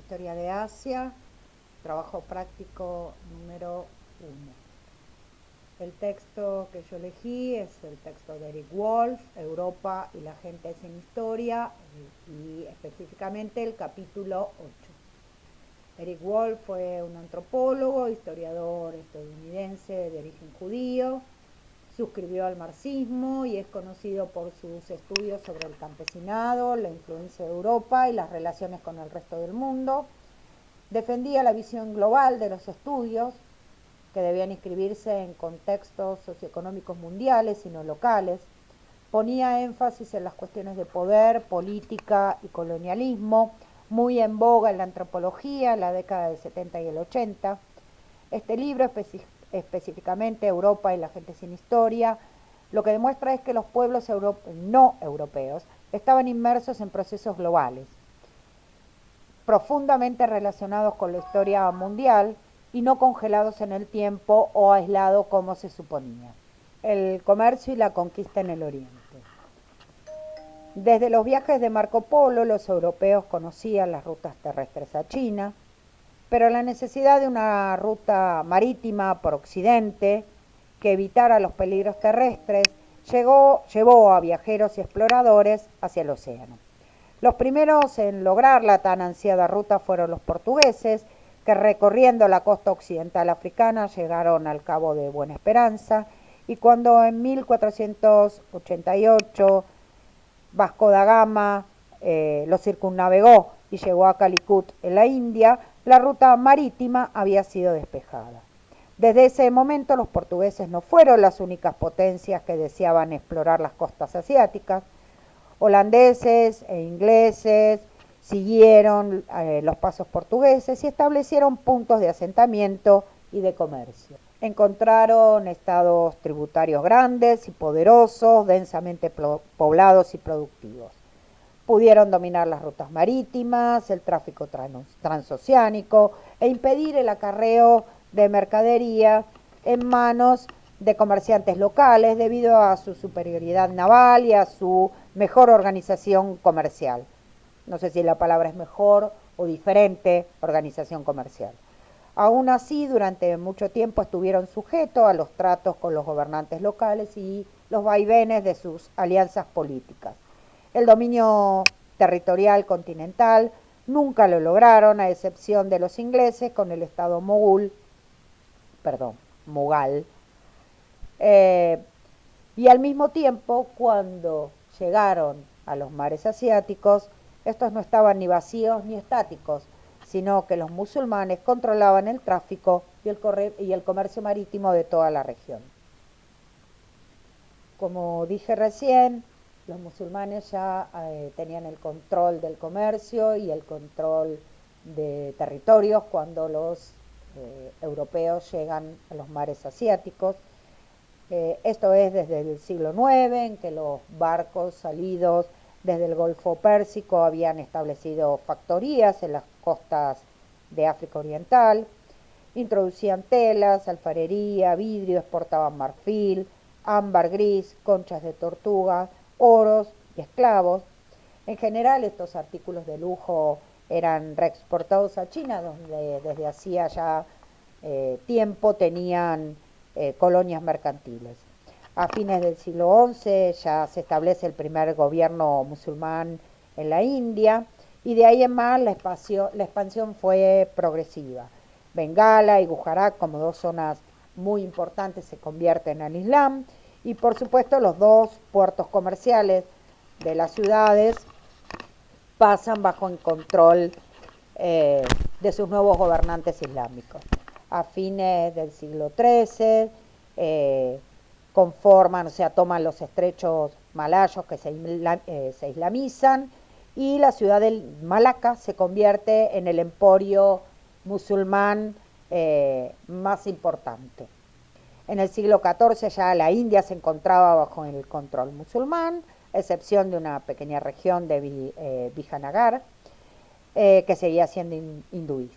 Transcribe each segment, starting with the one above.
Historia de Asia, trabajo práctico número 1. El texto que yo elegí es el texto de Eric Wolf, Europa y la gente sin historia, y específicamente el capítulo 8. Eric Wolf fue un antropólogo, historiador estadounidense de origen judío, suscribió al marxismo y es conocido por sus estudios sobre el campesinado, la influencia de Europa y las relaciones con el resto del mundo. Defendía la visión global de los estudios, que debían inscribirse en contextos socioeconómicos mundiales y no locales. Ponía énfasis en las cuestiones de poder, política y colonialismo, muy en boga en la antropología en la década del 70 y el 80. Este libro, específicamente Europa y la gente sin historia, lo que demuestra es que los pueblos no europeos estaban inmersos en procesos globales, profundamente relacionados con la historia mundial y no congelados en el tiempo o aislados como se suponía. El comercio y la conquista en el Oriente. Desde los viajes de Marco Polo, los europeos conocían las rutas terrestres a China, pero la necesidad de una ruta marítima por Occidente que evitara los peligros terrestres llevó a viajeros y exploradores hacia el océano. Los primeros en lograr la tan ansiada ruta fueron los portugueses, que recorriendo la costa occidental africana llegaron al Cabo de Buena Esperanza, y cuando en 1488 Vasco da Gama lo circunnavegó y llegó a Calicut en la India, la ruta marítima había sido despejada. Desde ese momento los portugueses no fueron las únicas potencias que deseaban explorar las costas asiáticas. Holandeses e ingleses siguieron los pasos portugueses y establecieron puntos de asentamiento y de comercio. Encontraron estados tributarios grandes y poderosos, densamente poblados y productivos. Pudieron dominar las rutas marítimas, el tráfico transoceánico e impedir el acarreo de mercadería en manos de comerciantes locales debido a su superioridad naval y a su mejor organización comercial. No sé si la palabra es mejor o diferente organización comercial. Aún así, durante mucho tiempo estuvieron sujetos a los tratos con los gobernantes locales y los vaivenes de sus alianzas políticas. El dominio territorial continental nunca lo lograron, a excepción de los ingleses con el estado Mughal. Y al mismo tiempo, cuando llegaron a los mares asiáticos, estos no estaban ni vacíos ni estáticos, sino que los musulmanes controlaban el tráfico y el comercio marítimo de toda la región. Como dije recién, los musulmanes ya tenían el control del comercio y el control de territorios cuando los europeos llegan a los mares asiáticos. Esto es desde el siglo IX, en que los barcos salidos desde el Golfo Pérsico habían establecido factorías en las costas de África Oriental, introducían telas, alfarería, vidrio, exportaban marfil, ámbar gris, conchas de tortuga, oros y esclavos. En general, estos artículos de lujo eran reexportados a China, donde desde hacía ya tiempo tenían colonias mercantiles. A fines del siglo XI ya se establece el primer gobierno musulmán en la India, y de ahí en más la expansión fue progresiva. Bengala y Gujarat, como dos zonas muy importantes, se convierten en Islam, y por supuesto los dos puertos comerciales de las ciudades pasan bajo el control de sus nuevos gobernantes islámicos. A fines del siglo XIII conforman, o sea, toman los estrechos malayos que se islamizan, y la ciudad de Malaca se convierte en el emporio musulmán más importante. En el siglo XIV ya la India se encontraba bajo el control musulmán, a excepción de una pequeña región de Vijayanagar, que seguía siendo hinduista.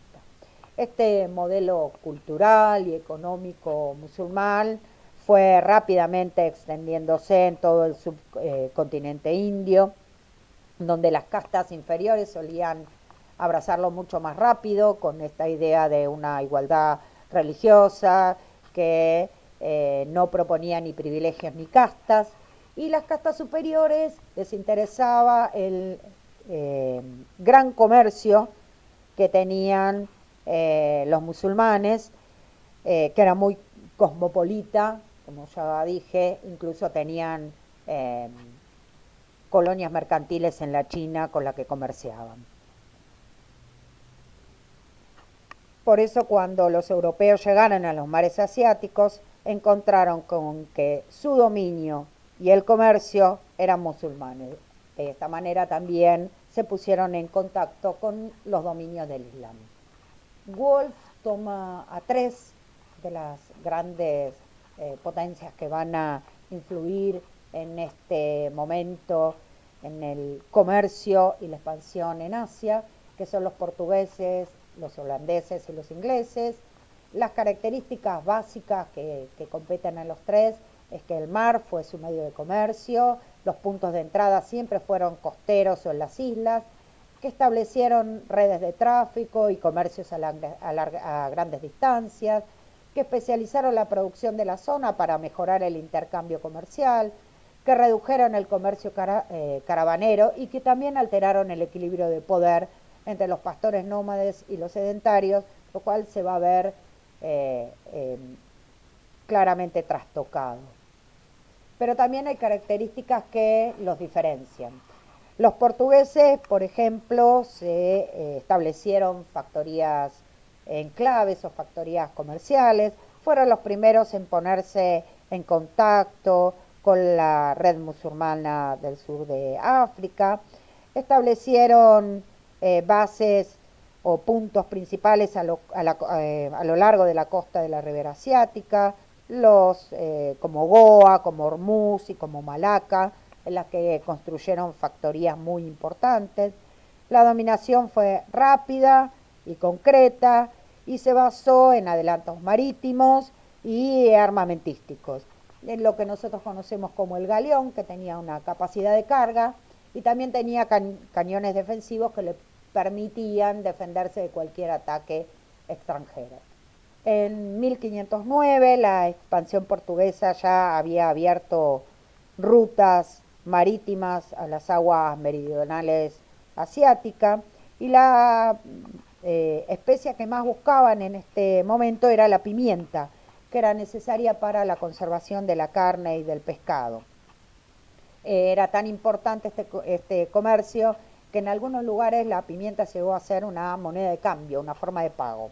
Este modelo cultural y económico musulmán fue rápidamente extendiéndose en todo el subcontinente indio, donde las castas inferiores solían abrazarlo mucho más rápido con esta idea de una igualdad religiosa que no proponía ni privilegios ni castas, y las castas superiores les interesaba el gran comercio que tenían los musulmanes, que era muy cosmopolita, como ya dije, incluso tenían colonias mercantiles en la China con la que comerciaban. Por eso cuando los europeos llegaron a los mares asiáticos, encontraron con que su dominio y el comercio eran musulmanes. De esta manera también se pusieron en contacto con los dominios del Islam. Wolf toma a tres de las grandes potencias que van a influir en este momento en el comercio y la expansión en Asia, que son los portugueses, los holandeses y los ingleses. Las características básicas que competen a los tres es que el mar fue su medio de comercio, los puntos de entrada siempre fueron costeros o en las islas, que establecieron redes de tráfico y comercios a grandes distancias, que especializaron la producción de la zona para mejorar el intercambio comercial, que redujeron el comercio caravanero y que también alteraron el equilibrio de poder entre los pastores nómades y los sedentarios, lo cual se va a ver claramente trastocado. Pero también hay características que los diferencian. Los portugueses, por ejemplo, se establecieron factorías enclaves o factorías comerciales, fueron los primeros en ponerse en contacto con la red musulmana del sur de África, establecieron bases o puntos principales a lo largo de la costa de la Ribera Asiática, como Goa, como Hormuz y como Malaca, en las que construyeron factorías muy importantes. La dominación fue rápida y concreta y se basó en adelantos marítimos y armamentísticos, en lo que nosotros conocemos como el galeón, que tenía una capacidad de carga y también tenía cañones defensivos que le permitían defenderse de cualquier ataque extranjero. En 1509 la expansión portuguesa ya había abierto rutas marítimas a las aguas meridionales asiáticas y la especia que más buscaban en este momento era la pimienta, que era necesaria para la conservación de la carne y del pescado. Era tan importante este comercio que en algunos lugares la pimienta llegó a ser una moneda de cambio, una forma de pago.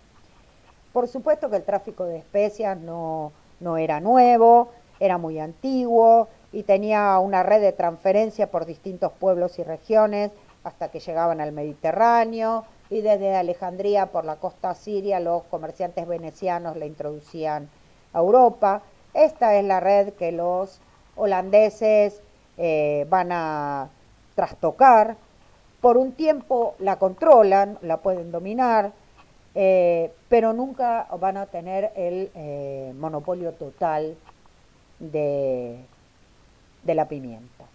Por supuesto que el tráfico de especias no era nuevo, era muy antiguo y tenía una red de transferencia por distintos pueblos y regiones hasta que llegaban al Mediterráneo, y desde Alejandría por la costa siria los comerciantes venecianos la introducían a Europa. Esta es la red que los holandeses van a trastocar. Por un tiempo la controlan, la pueden dominar, pero nunca van a tener el monopolio total de la pimienta.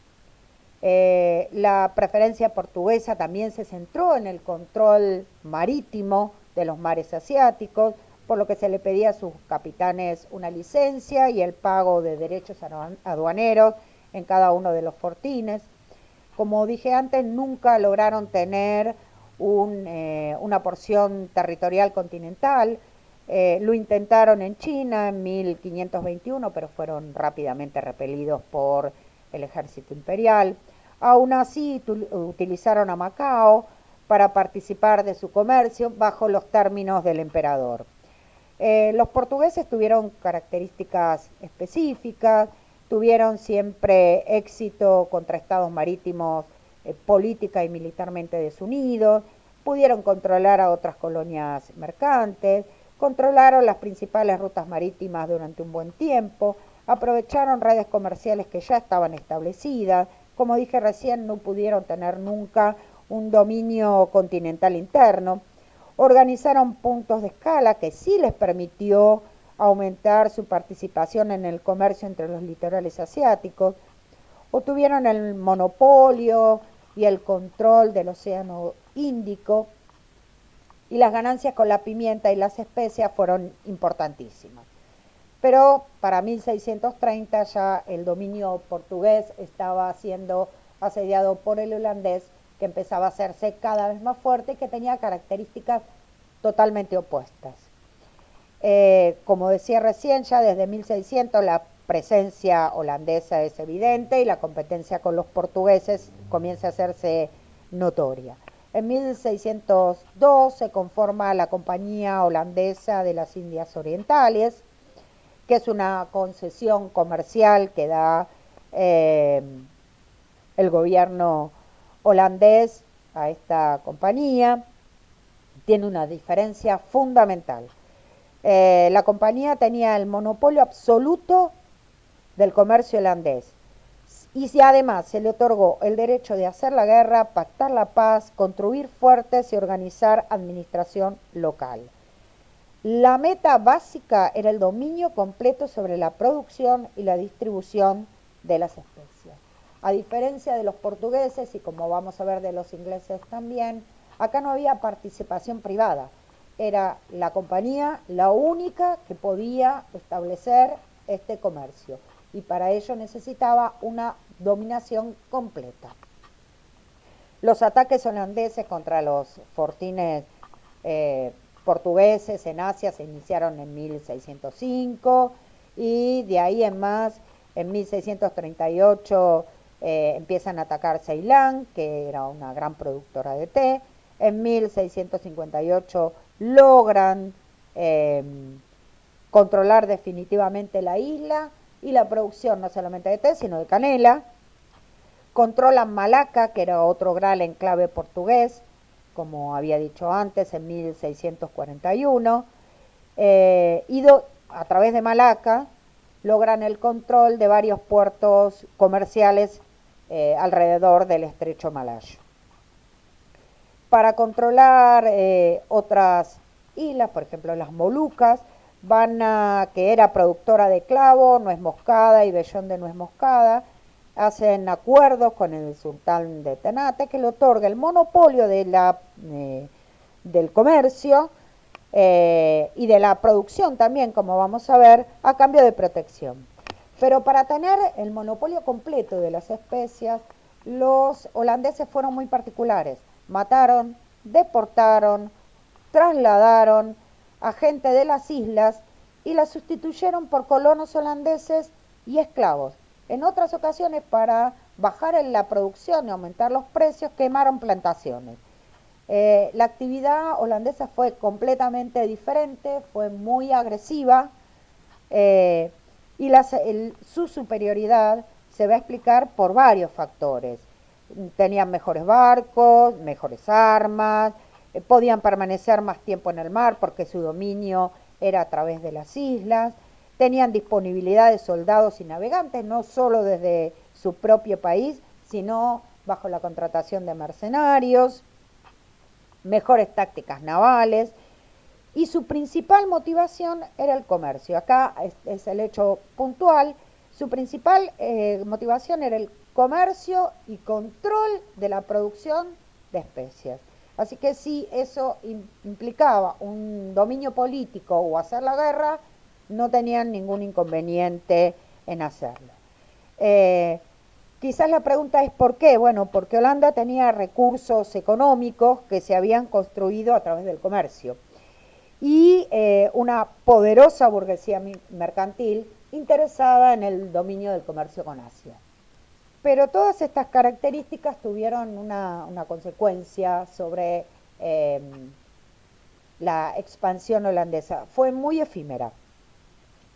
La preferencia portuguesa también se centró en el control marítimo de los mares asiáticos, por lo que se le pedía a sus capitanes una licencia y el pago de derechos aduaneros en cada uno de los fortines. Como dije antes, nunca lograron tener una porción territorial continental. Lo intentaron en China en 1521, pero fueron rápidamente repelidos por el ejército imperial. Aún así, utilizaron a Macao para participar de su comercio bajo los términos del emperador. Los portugueses tuvieron características específicas, tuvieron siempre éxito contra estados marítimos política y militarmente desunidos, pudieron controlar a otras colonias mercantes, controlaron las principales rutas marítimas durante un buen tiempo, aprovecharon redes comerciales que ya estaban establecidas. Como dije recién, no pudieron tener nunca un dominio continental interno. Organizaron puntos de escala que sí les permitió aumentar su participación en el comercio entre los litorales asiáticos. Obtuvieron el monopolio y el control del Océano Índico, y las ganancias con la pimienta y las especias fueron importantísimas. Pero para 1630 ya el dominio portugués estaba siendo asediado por el holandés, que empezaba a hacerse cada vez más fuerte y que tenía características totalmente opuestas. Como decía recién, ya desde 1600 la presencia holandesa es evidente y la competencia con los portugueses comienza a hacerse notoria. En 1602 se conforma la Compañía Holandesa de las Indias Orientales, que es una concesión comercial que da el gobierno holandés a esta compañía. Tiene una diferencia fundamental. La compañía tenía el monopolio absoluto del comercio holandés. Y si además se le otorgó el derecho de hacer la guerra, pactar la paz, construir fuertes y organizar administración local. La meta básica era el dominio completo sobre la producción y la distribución de las especias. A diferencia de los portugueses y como vamos a ver de los ingleses también, acá no había participación privada. Era la compañía la única que podía establecer este comercio y para ello necesitaba una dominación completa. Los ataques holandeses contra los fortines portugueses en Asia se iniciaron en 1605 y de ahí en más, en 1638 empiezan a atacar Ceilán, que era una gran productora de té. En 1658 logran controlar definitivamente la isla y la producción no solamente de té, sino de canela. Controlan Malaca, que era otro gran enclave portugués, como había dicho antes, en 1641, y a través de Malaca logran el control de varios puertos comerciales alrededor del estrecho malayo. Para controlar otras islas, por ejemplo las Molucas, que era productora de clavo, nuez moscada y vellón de nuez moscada, hacen acuerdos con el sultán de Ternate que le otorga el monopolio del comercio y de la producción también, como vamos a ver, a cambio de protección. Pero para tener el monopolio completo de las especias, los holandeses fueron muy particulares. Mataron, deportaron, trasladaron a gente de las islas y la sustituyeron por colonos holandeses y esclavos. En otras ocasiones, para bajar en la producción y aumentar los precios, quemaron plantaciones. La actividad holandesa fue completamente diferente, fue muy agresiva y su superioridad se va a explicar por varios factores. Tenían mejores barcos, mejores armas, podían permanecer más tiempo en el mar porque su dominio era a través de las islas, tenían disponibilidad de soldados y navegantes, no solo desde su propio país, sino bajo la contratación de mercenarios, mejores tácticas navales, y su principal motivación era el comercio. Acá es el hecho puntual, su principal motivación era el comercio y control de la producción de especias. Así que si eso implicaba un dominio político o hacer la guerra, no tenían ningún inconveniente en hacerlo. Quizás la pregunta es ¿por qué? Bueno, porque Holanda tenía recursos económicos que se habían construido a través del comercio y una poderosa burguesía mercantil interesada en el dominio del comercio con Asia. Pero todas estas características tuvieron una consecuencia sobre la expansión holandesa. Fue muy efímera.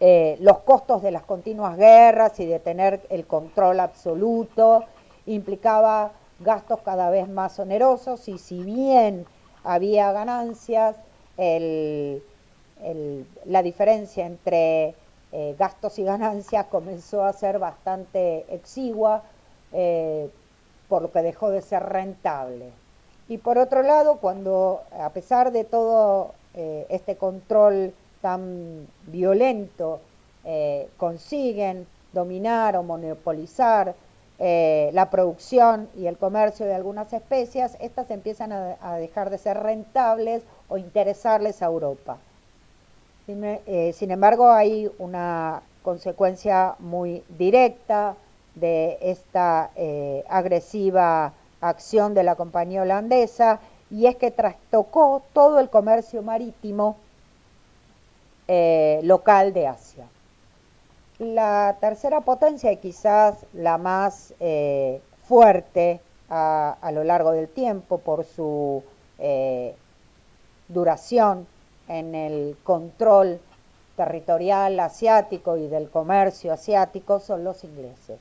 Los costos de las continuas guerras y de tener el control absoluto implicaba gastos cada vez más onerosos y si bien había ganancias, la diferencia entre gastos y ganancias comenzó a ser bastante exigua, por lo que dejó de ser rentable. Y por otro lado, cuando a pesar de todo este control tan violento, consiguen dominar o monopolizar la producción y el comercio de algunas especias, estas empiezan a dejar de ser rentables o interesarles a Europa. Sin embargo, hay una consecuencia muy directa de esta agresiva acción de la compañía holandesa, y es que trastocó todo el comercio marítimo local de Asia. La tercera potencia, y quizás la más fuerte a lo largo del tiempo por su duración en el control territorial asiático y del comercio asiático, son los ingleses.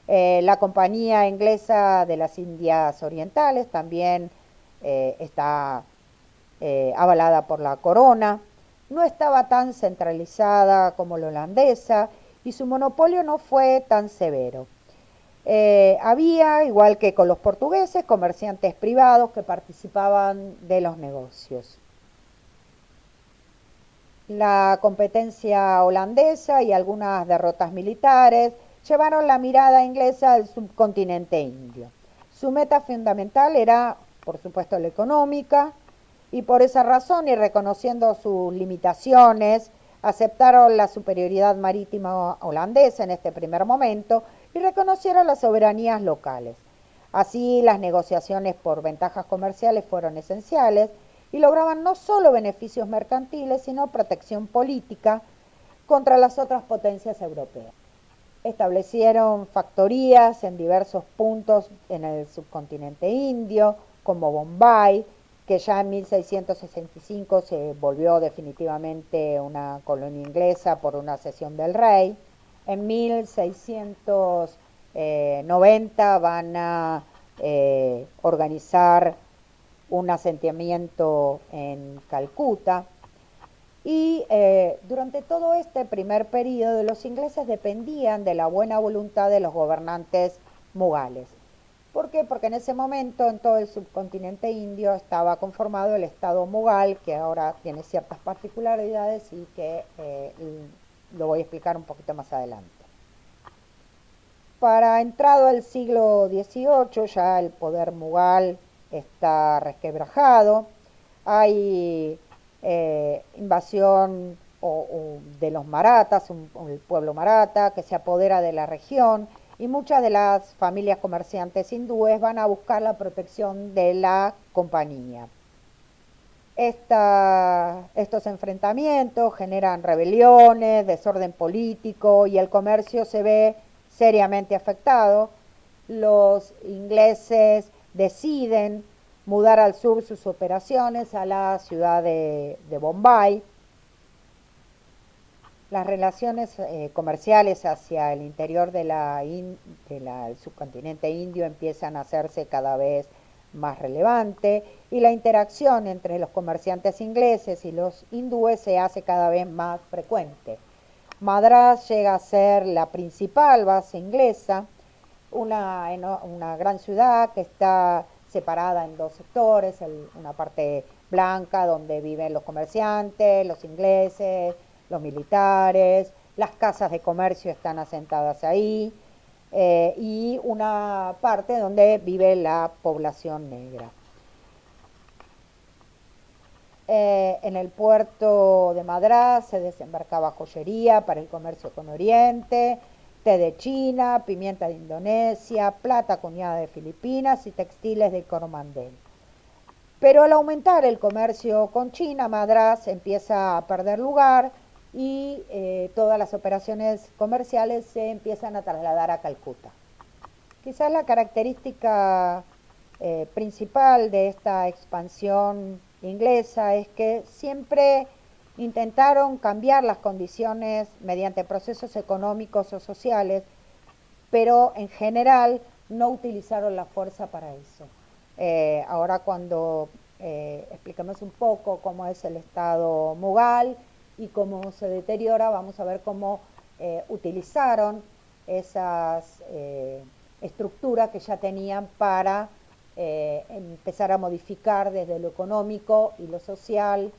La Compañía Inglesa de las Indias Orientales también está avalada por la corona. No estaba tan centralizada como la holandesa y su monopolio no fue tan severo. Había, igual que con los portugueses, comerciantes privados que participaban de los negocios. La competencia holandesa y algunas derrotas militares llevaron la mirada inglesa al subcontinente indio. Su meta fundamental era, por supuesto, la económica, y por esa razón, y reconociendo sus limitaciones, aceptaron la superioridad marítima holandesa en este primer momento y reconocieron las soberanías locales. Así, las negociaciones por ventajas comerciales fueron esenciales y lograban no solo beneficios mercantiles, sino protección política contra las otras potencias europeas. Establecieron factorías en diversos puntos en el subcontinente indio, como Bombay, que ya en 1665 se volvió definitivamente una colonia inglesa por una cesión del rey. En 1690 van a organizar un asentamiento en Calcuta. Y durante todo este primer periodo los ingleses dependían de la buena voluntad de los gobernantes mugales. ¿Por qué? Porque en ese momento en todo el subcontinente indio estaba conformado el estado mugal, que ahora tiene ciertas particularidades y que lo voy a explicar un poquito más adelante. Para entrado al siglo XVIII ya el poder mugal está resquebrajado, hay invasión de los marathas, el pueblo maratha que se apodera de la región, y muchas de las familias comerciantes hindúes van a buscar la protección de la compañía. Estos enfrentamientos generan rebeliones, desorden político, y el comercio se ve seriamente afectado. Los ingleses deciden mudar al sur sus operaciones a la ciudad de Bombay. Las relaciones comerciales hacia el interior del subcontinente indio empiezan a hacerse cada vez más relevante, y la interacción entre los comerciantes ingleses y los hindúes se hace cada vez más frecuente. Madrás llega a ser la principal base inglesa, una gran ciudad que está separada en dos sectores, una parte blanca donde viven los comerciantes, los ingleses, los militares, las casas de comercio están asentadas ahí, y una parte donde vive la población negra. En el puerto de Madrás se desembarcaba joyería para el comercio con Oriente, té de China, pimienta de Indonesia, plata acuñada de Filipinas y textiles de Coromandel. Pero al aumentar el comercio con China, Madrás empieza a perder lugar y todas las operaciones comerciales se empiezan a trasladar a Calcuta. Quizás la característica principal de esta expansión inglesa es que siempre intentaron cambiar las condiciones mediante procesos económicos o sociales, pero en general no utilizaron la fuerza para eso. Ahora cuando expliquemos un poco cómo es el estado mughal y cómo se deteriora, vamos a ver cómo utilizaron esas estructuras que ya tenían para empezar a modificar desde lo económico y lo social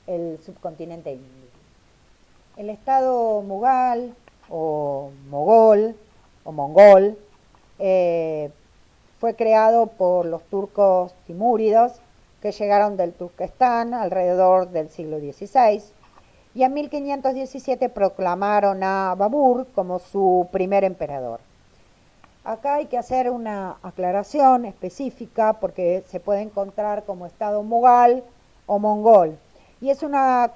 el subcontinente indio. El estado mughal o mogol o mongol eh, fue creado por los turcos timúridos que llegaron del Turquestán alrededor del siglo XVI y en 1517 proclamaron a Babur como su primer emperador. Acá hay que hacer una aclaración específica porque se puede encontrar como estado mughal o mongol y es una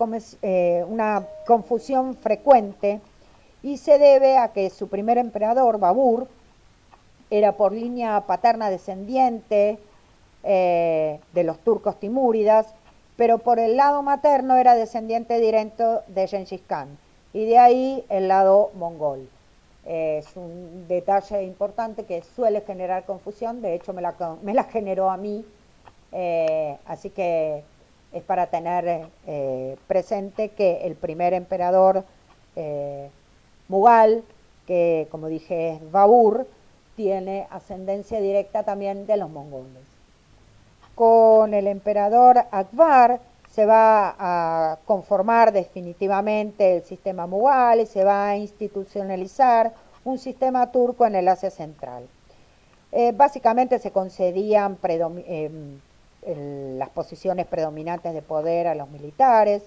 confusión frecuente y se debe a que su primer emperador, Babur, era por línea paterna descendiente de los turcos timúridas, pero por el lado materno era descendiente directo de Gengis Khan y de ahí el lado mongol. Es un detalle importante que suele generar confusión, de hecho me la generó a mí, así que es para tener presente que el primer emperador mughal, que como dije es Babur, tiene ascendencia directa también de los mongoles. Con el emperador Akbar se va a conformar definitivamente el sistema mughal y se va a institucionalizar un sistema turco en el Asia Central. Básicamente se concedían las posiciones predominantes de poder a los militares.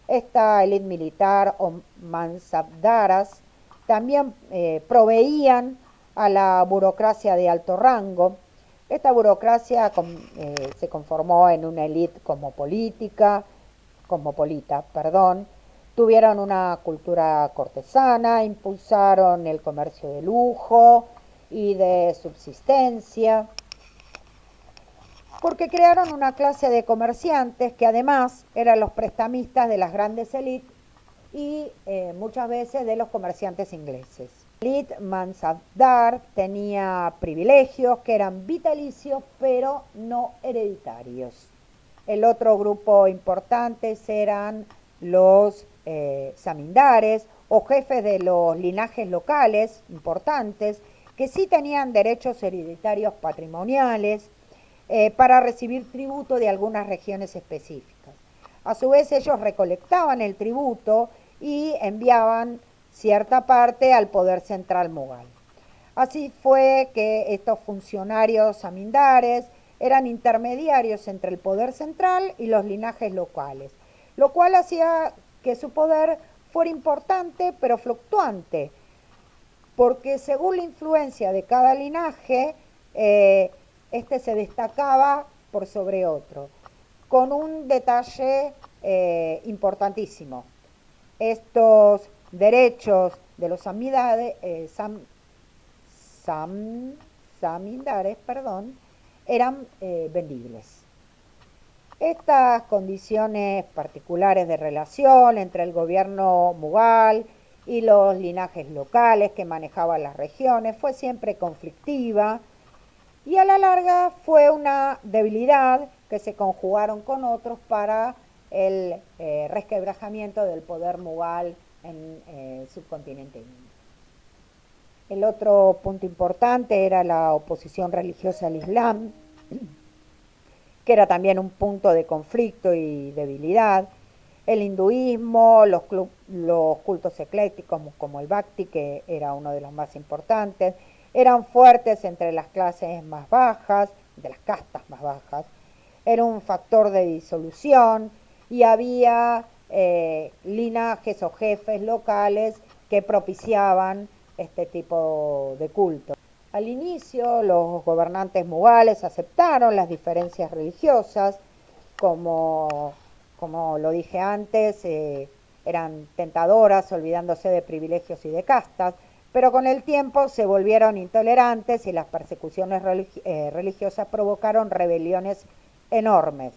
Esta élite militar o mansabdaras también proveían a la burocracia de alto rango. Esta burocracia se conformó en una élite cosmopolita, tuvieron una cultura cortesana, impulsaron el comercio de lujo y de subsistencia, porque crearon una clase de comerciantes que además eran los prestamistas de las grandes élites y muchas veces de los comerciantes ingleses. La élite mansabdar tenía privilegios que eran vitalicios pero no hereditarios. El otro grupo importante eran los zamindares o jefes de los linajes locales importantes que sí tenían derechos hereditarios patrimoniales para recibir tributo de algunas regiones específicas. A su vez ellos recolectaban el tributo y enviaban cierta parte al poder central mughal. Así fue que estos funcionarios zamindares eran intermediarios entre el poder central y los linajes locales, lo cual hacía que su poder fuera importante pero fluctuante, porque según la influencia de cada linaje, este se destacaba por sobre otro, con un detalle importantísimo. Estos derechos de los zamindares, eran vendibles. Estas condiciones particulares de relación entre el gobierno mughal y los linajes locales que manejaban las regiones fue siempre conflictiva y a la larga fue una debilidad que se conjugaron con otros para el resquebrajamiento del poder mughal en el subcontinente indio. El otro punto importante era la oposición religiosa al Islam, que era también un punto de conflicto y debilidad. El hinduismo, los cultos eclécticos como el Bhakti, que era uno de los más importantes, eran fuertes entre las clases más bajas, de las castas más bajas. Era un factor de disolución y había linajes o jefes locales que propiciaban este tipo de culto. Al inicio, los gobernantes mughales aceptaron las diferencias religiosas, como lo dije antes, eran tentadoras, olvidándose de privilegios y de castas, pero con el tiempo se volvieron intolerantes y las persecuciones religiosas provocaron rebeliones enormes,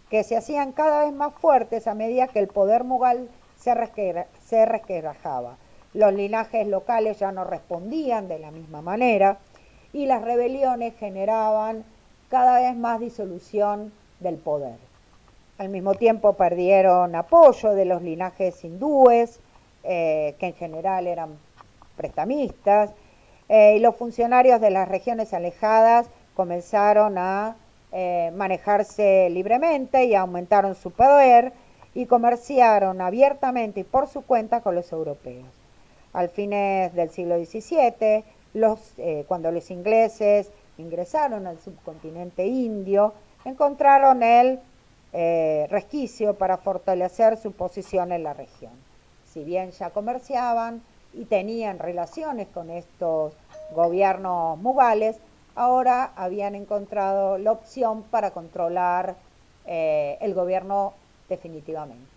que se hacían cada vez más fuertes a medida que el poder mughal se resquebrajaba. Los linajes locales ya no respondían de la misma manera y las rebeliones generaban cada vez más disolución del poder. Al mismo tiempo perdieron apoyo de los linajes hindúes, que en general eran prestamistas, y los funcionarios de las regiones alejadas comenzaron a manejarse libremente y aumentaron su poder y comerciaron abiertamente y por su cuenta con los europeos. Al fines del siglo XVII, cuando los ingleses ingresaron al subcontinente indio, encontraron el resquicio para fortalecer su posición en la región. Si bien ya comerciaban y tenían relaciones con estos gobiernos mughales, ahora habían encontrado la opción para controlar el gobierno definitivamente.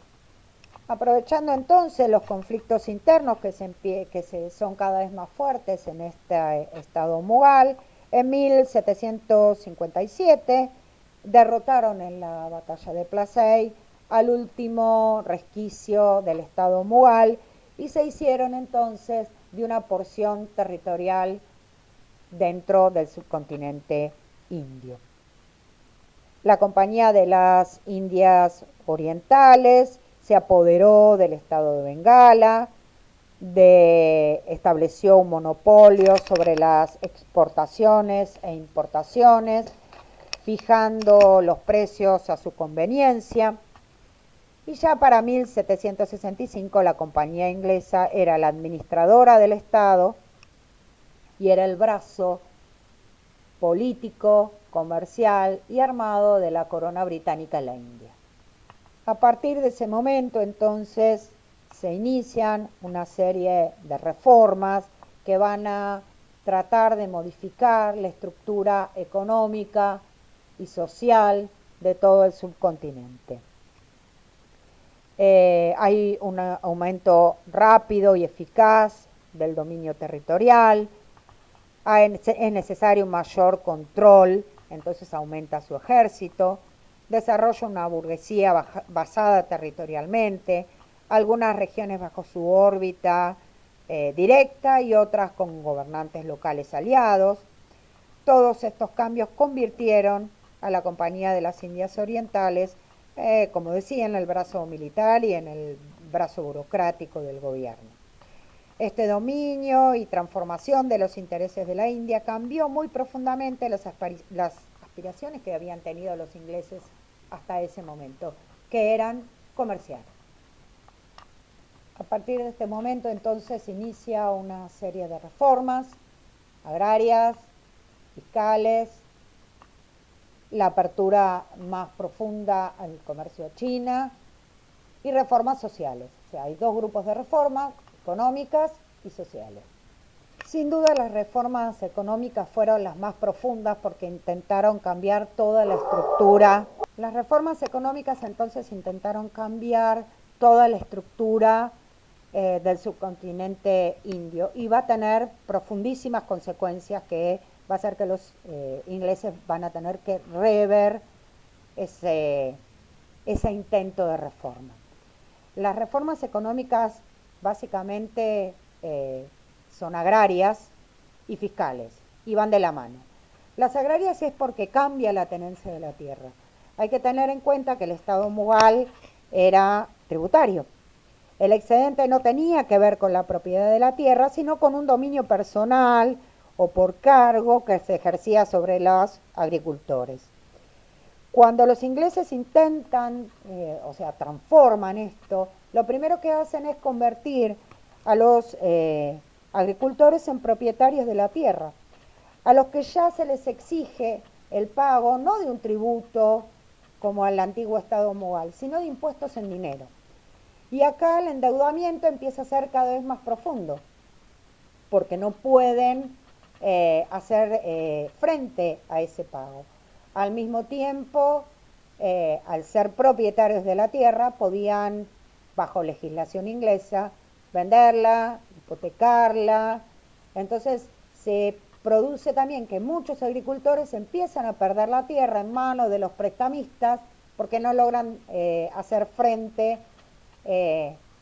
Aprovechando entonces los conflictos internos que son cada vez más fuertes en este estado mughal, en 1757 derrotaron en la batalla de Plassey al último resquicio del estado mughal y se hicieron entonces de una porción territorial dentro del subcontinente indio. La Compañía de las Indias Orientales se apoderó del estado de Bengala, estableció un monopolio sobre las exportaciones e importaciones, fijando los precios a su conveniencia. Y ya para 1765 la compañía inglesa era la administradora del Estado y era el brazo político, comercial y armado de la corona británica en la India. A partir de ese momento, entonces, se inician una serie de reformas que van a tratar de modificar la estructura económica y social de todo el subcontinente. Hay un aumento rápido y eficaz del dominio territorial, es necesario un mayor control, entonces aumenta su ejército, desarrolla una burguesía basada territorialmente, algunas regiones bajo su órbita directa y otras con gobernantes locales aliados. Todos estos cambios convirtieron a la Compañía de las Indias Orientales, como decía, en el brazo militar y en el brazo burocrático del gobierno. Este dominio y transformación de los intereses de la India cambió muy profundamente las aspiraciones que habían tenido los ingleses hasta ese momento, que eran comerciales. A partir de este momento, entonces, inicia una serie de reformas agrarias, fiscales, la apertura más profunda al comercio a China y reformas sociales. O sea, hay dos grupos de reformas, económicas y sociales. Sin duda las reformas económicas fueron las más profundas porque intentaron cambiar toda la estructura. Las reformas económicas entonces intentaron cambiar toda la estructura del subcontinente indio y va a tener profundísimas consecuencias que va a hacer que los ingleses van a tener que rever ese intento de reforma. Las reformas económicas básicamente son agrarias y fiscales y van de la mano. Las agrarias es porque cambia la tenencia de la tierra. Hay que tener en cuenta que el Estado mughal era tributario. El excedente no tenía que ver con la propiedad de la tierra, sino con un dominio personal o por cargo que se ejercía sobre los agricultores. Cuando los ingleses intentan, transforman esto, lo primero que hacen es convertir a los agricultores en propietarios de la tierra, a los que ya se les exige el pago no de un tributo como al antiguo Estado mughal, sino de impuestos en dinero. Y acá el endeudamiento empieza a ser cada vez más profundo, porque no pueden hacer frente a ese pago. Al mismo tiempo, al ser propietarios de la tierra, podían, bajo legislación inglesa, venderla, hipotecarla. Entonces se produce también que muchos agricultores empiezan a perder la tierra en manos de los prestamistas porque no logran hacer frente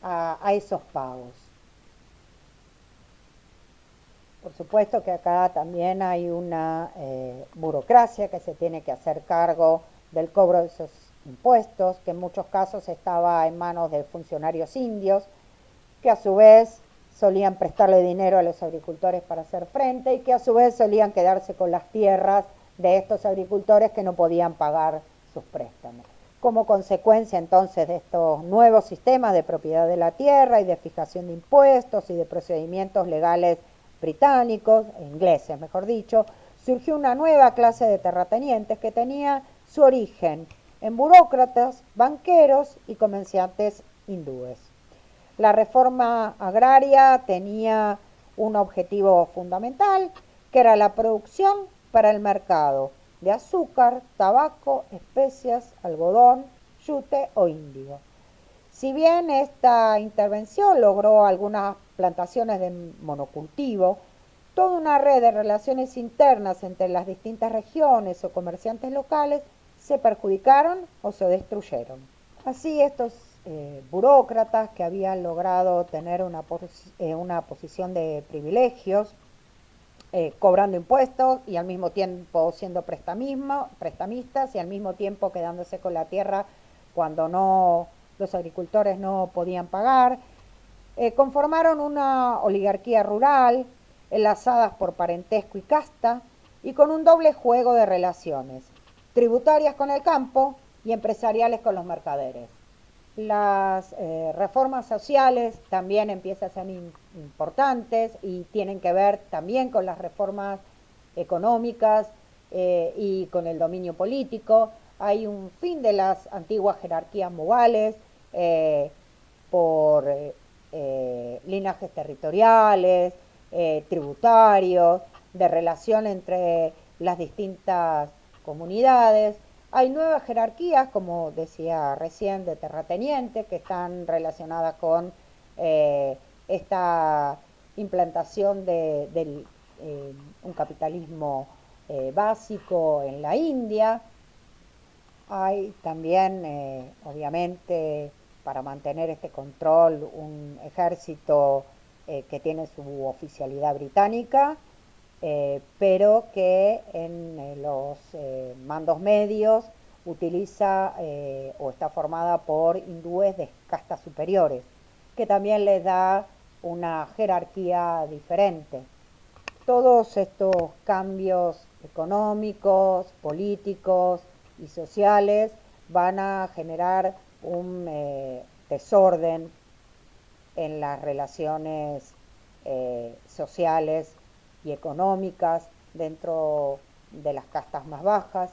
a esos pagos. Por supuesto que acá también hay una burocracia que se tiene que hacer cargo del cobro de esos impuestos, que en muchos casos estaba en manos de funcionarios indios, que a su vez solían prestarle dinero a los agricultores para hacer frente y que a su vez solían quedarse con las tierras de estos agricultores que no podían pagar sus préstamos. Como consecuencia entonces de estos nuevos sistemas de propiedad de la tierra y de fijación de impuestos y de procedimientos legales británicos, ingleses mejor dicho, surgió una nueva clase de terratenientes que tenía su origen en burócratas, banqueros y comerciantes hindúes. La reforma agraria tenía un objetivo fundamental, que era la producción para el mercado de azúcar, tabaco, especias, algodón, yute o índigo. Si bien esta intervención logró algunas plantaciones de monocultivo, toda una red de relaciones internas entre las distintas regiones o comerciantes locales se perjudicaron o se destruyeron. Así estos burócratas que habían logrado tener una posición de privilegios, cobrando impuestos y al mismo tiempo siendo prestamistas y al mismo tiempo quedándose con la tierra cuando los agricultores no podían pagar, conformaron una oligarquía rural, enlazadas por parentesco y casta, y con un doble juego de relaciones, tributarias con el campo y empresariales con los mercaderes. Las reformas sociales también empiezan a ser importantes y tienen que ver también con las reformas económicas y con el dominio político. Hay un fin de las antiguas jerarquías modales por linajes territoriales, tributarios, de relación entre las distintas comunidades. Hay nuevas jerarquías, como decía recién, de terrateniente, que están relacionadas con esta implantación de un capitalismo básico en la India. Hay también, obviamente, para mantener este control, un ejército que tiene su oficialidad británica, pero que en los mandos medios utiliza o está formada por hindúes de castas superiores, que también les da una jerarquía diferente. Todos estos cambios económicos, políticos y sociales van a generar un desorden en las relaciones sociales y económicas dentro de las castas más bajas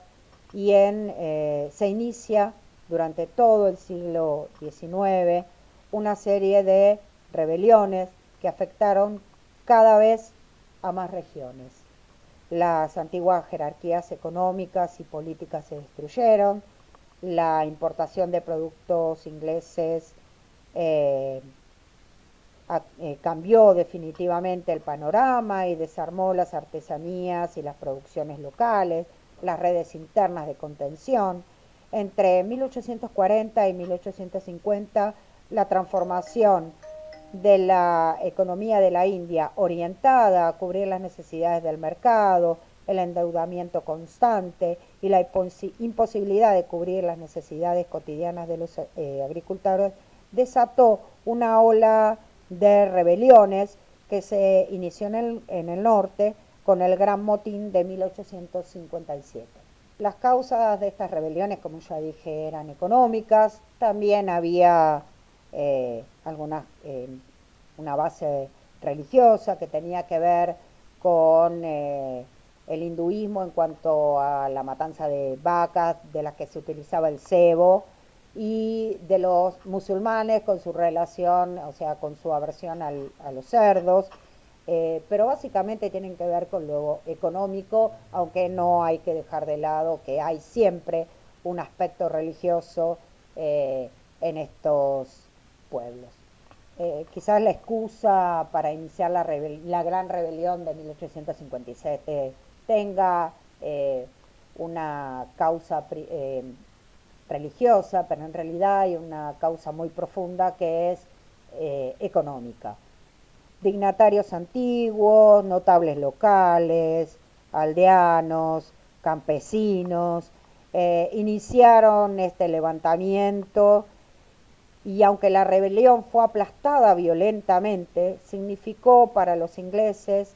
y se inicia durante todo el siglo XIX una serie de rebeliones que afectaron cada vez a más regiones. Las antiguas jerarquías económicas y políticas se destruyeron, la importación de productos ingleses cambió definitivamente el panorama y desarmó las artesanías y las producciones locales, las redes internas de contención. Entre 1840 y 1850, la transformación de la economía de la India orientada a cubrir las necesidades del mercado, el endeudamiento constante y la imposibilidad de cubrir las necesidades cotidianas de los agricultores desató una ola de rebeliones que se inició en el norte con el Gran Motín de 1857. Las causas de estas rebeliones, como ya dije, eran económicas. También había una base religiosa que tenía que ver con el hinduismo en cuanto a la matanza de vacas, de las que se utilizaba el cebo, y de los musulmanes con su relación, o sea, con su aversión a los cerdos, pero básicamente tienen que ver con lo económico, aunque no hay que dejar de lado que hay siempre un aspecto religioso en estos pueblos. Quizás la excusa para iniciar la gran rebelión de 1857 tenga una causa religiosa, pero en realidad hay una causa muy profunda que es económica. Dignatarios antiguos, notables locales, aldeanos, campesinos, iniciaron este levantamiento y aunque la rebelión fue aplastada violentamente, significó para los ingleses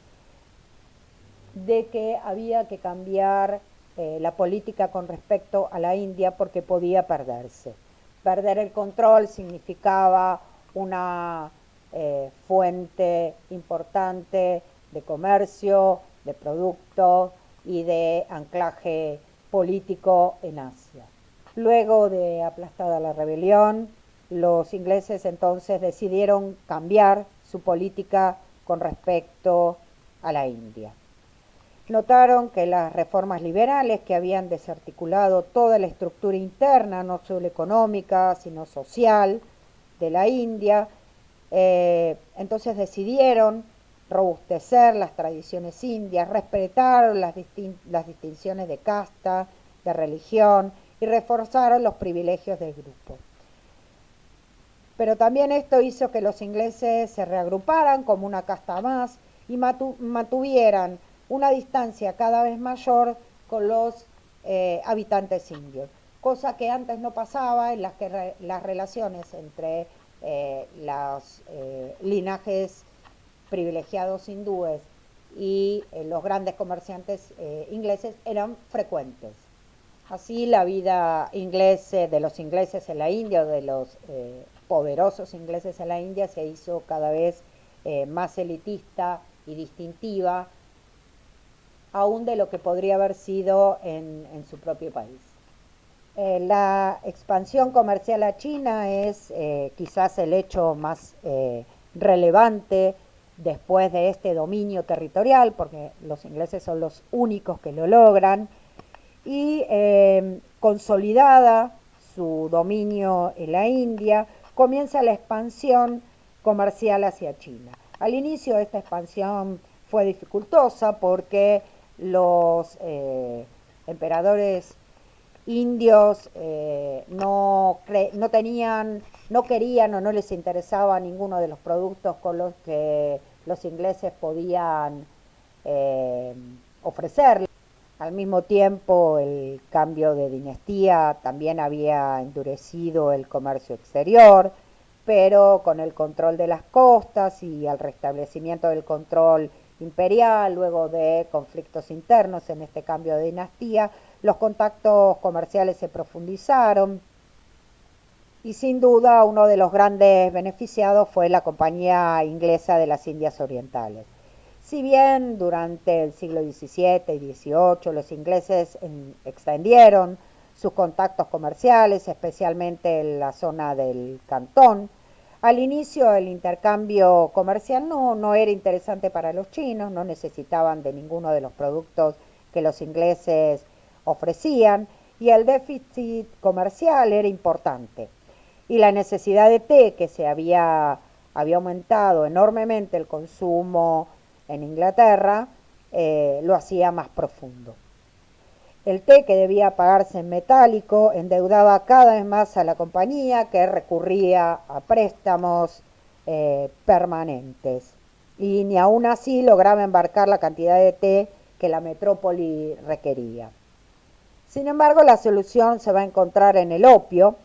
de que había que cambiar la política con respecto a la India porque podía perderse. Perder el control significaba una fuente importante de comercio, de productos y de anclaje político en Asia. Luego de aplastada la rebelión, los ingleses entonces decidieron cambiar su política con respecto a la India. Notaron que las reformas liberales que habían desarticulado toda la estructura interna, no solo económica, sino social, de la India, entonces decidieron robustecer las tradiciones indias, respetar las distinciones de casta, de religión y reforzaron los privilegios del grupo. Pero también esto hizo que los ingleses se reagruparan como una casta más y mantuvieran una distancia cada vez mayor con los habitantes indios, cosa que antes no pasaba, en las que las relaciones entre los linajes privilegiados hindúes y los grandes comerciantes ingleses eran frecuentes. Así la vida inglesa, de los ingleses en la India, o de los poderosos ingleses en la India, se hizo cada vez más elitista y distintiva, aún de lo que podría haber sido en su propio país. La expansión comercial a China es quizás el hecho más relevante después de este dominio territorial, porque los ingleses son los únicos que lo logran, y consolidada su dominio en la India, comienza la expansión comercial hacia China. Al inicio esta expansión fue dificultosa porque los emperadores indios no querían o no les interesaba ninguno de los productos con los que los ingleses podían ofrecer. Al mismo tiempo, el cambio de dinastía también había endurecido el comercio exterior, pero con el control de las costas y el restablecimiento del control imperial, luego de conflictos internos en este cambio de dinastía, los contactos comerciales se profundizaron y sin duda uno de los grandes beneficiados fue la Compañía Inglesa de las Indias Orientales. Si bien durante el siglo XVII y XVIII los ingleses extendieron sus contactos comerciales, especialmente en la zona del Cantón, al inicio el intercambio comercial no era interesante para los chinos, no necesitaban de ninguno de los productos que los ingleses ofrecían y el déficit comercial era importante. Y la necesidad de té, que había aumentado enormemente el consumo en Inglaterra, lo hacía más profundo. El té, que debía pagarse en metálico, endeudaba cada vez más a la compañía, que recurría a préstamos permanentes. Y ni aún así lograba embarcar la cantidad de té que la metrópoli requería. Sin embargo, la solución se va a encontrar en el opio,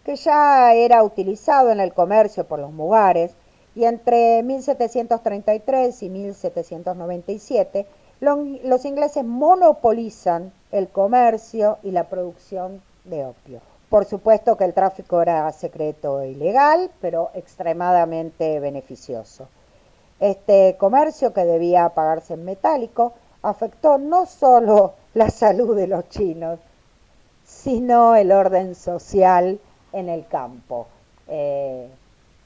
que ya era utilizado en el comercio por los mugares, y entre 1733 y 1797 los ingleses monopolizan el comercio y la producción de opio. Por supuesto que el tráfico era secreto e ilegal, pero extremadamente beneficioso. Este comercio, que debía pagarse en metálico, afectó no solo la salud de los chinos, sino el orden social en el campo.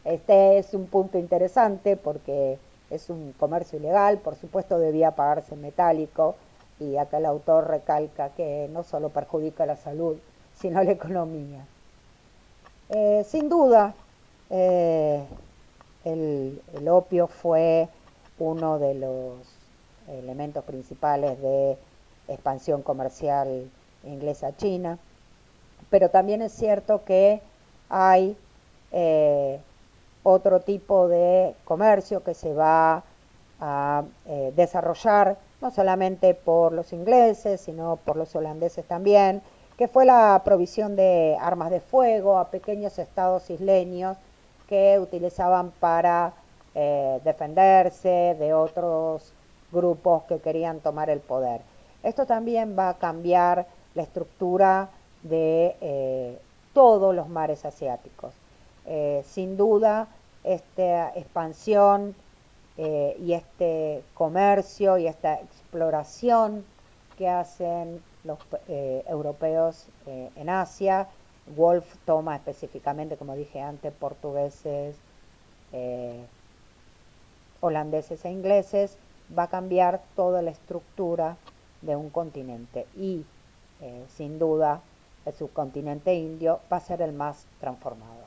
Este es un punto interesante porque es un comercio ilegal, por supuesto debía pagarse en metálico, y acá el autor recalca que no solo perjudica la salud, sino la economía. Sin duda, el opio fue uno de los elementos principales de expansión comercial inglesa-china, pero también es cierto que hay otro tipo de comercio que se va a desarrollar no solamente por los ingleses, sino por los holandeses también, que fue la provisión de armas de fuego a pequeños estados isleños que utilizaban para defenderse de otros grupos que querían tomar el poder. Esto también va a cambiar la estructura de todos los mares asiáticos. Sin duda, esta expansión y este comercio y esta exploración que hacen los europeos en Asia. Wolf toma específicamente, como dije antes, portugueses, eh, holandeses e ingleses, va a cambiar toda la estructura de un continente y sin duda el subcontinente indio va a ser el más transformado.